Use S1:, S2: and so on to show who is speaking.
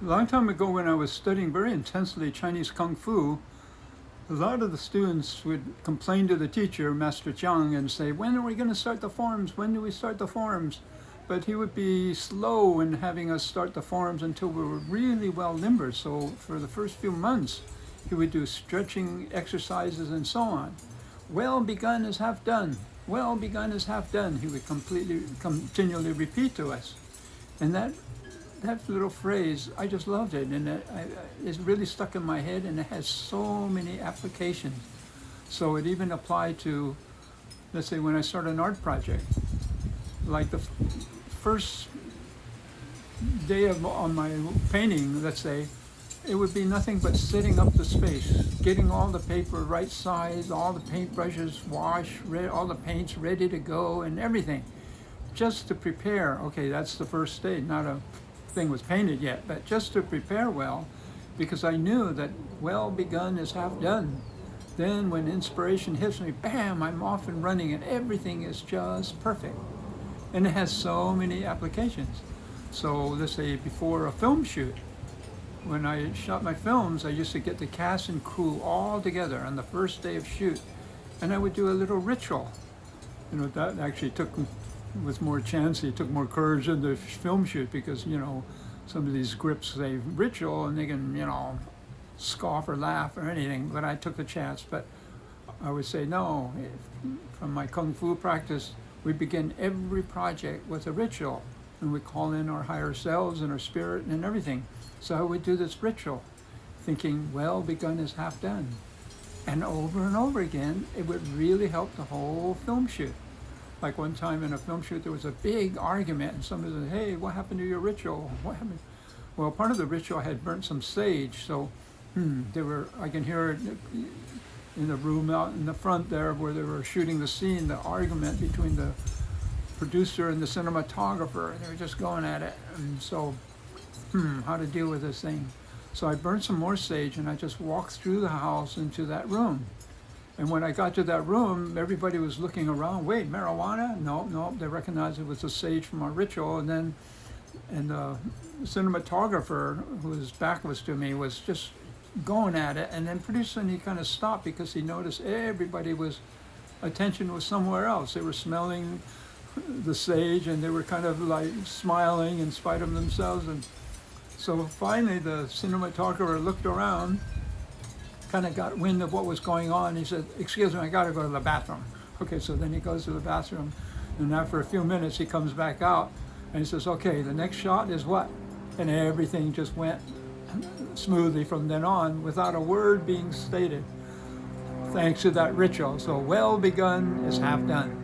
S1: A long time ago, when I was studying very intensely Chinese Kung Fu, a lot of the students would complain to the teacher, Master Jiang, and say, "When are we going to start the forms? When do we start the forms?" But he would be slow in having us start the forms until we were really well limbered. So for the first few months, he would do stretching exercises and so on. Well begun is half done. Well begun is half done. He would continually repeat to us. And that little phrase, I just loved it, and it's really stuck in my head, and it has so many applications. So it even applied to, let's say, when I start an art project, like the first day on my painting, let's say, it would be nothing but setting up the space, getting all the paper right size, all the paintbrushes washed, all the paints ready to go, and everything, just to prepare. Okay, that's the first stage. Not a thing was painted yet, but just to prepare well, because I knew that well begun is half done. Then when inspiration hits me, bam, I'm off and running, and everything is just perfect. And it has so many applications. So let's say before a film shoot, when I shot my films, I used to get the cast and crew all together on the first day of shoot, and I would do a little ritual. That actually was more chancy, it took more courage in the film shoot, because, some of these scripts say ritual and they can, scoff or laugh or anything, but I took the chance. But I would say, no, from my Kung Fu practice, we begin every project with a ritual, and we call in our higher selves and our spirit and everything. So I would do this ritual, thinking, well begun is half done. And over again, it would really help the whole film shoot. Like one time in a film shoot, there was a big argument, and somebody said, "Hey, what happened to your ritual? What happened?" Well, part of the ritual I had burnt some sage, so I can hear it in the room out in the front there where they were shooting the scene, the argument between the producer and the cinematographer. They were just going at it, and so, how to deal with this thing. So I burnt some more sage, and I just walked through the house into that room. And when I got to that room, everybody was looking around. Wait, marijuana? No, they recognized it was the sage from our ritual. And the cinematographer, whose back was to me, was just going at it. And then pretty soon he kind of stopped, because he noticed attention was somewhere else. They were smelling the sage, and they were kind of like smiling in spite of themselves. And so finally the cinematographer looked around, kind of got wind of what was going on. He said, "Excuse me, I got to go to the bathroom." Okay, so then he goes to the bathroom, and after a few minutes he comes back out, and he says, "Okay, the next shot is what?" And everything just went smoothly from then on, without a word being stated, thanks to that ritual. So well begun is half done.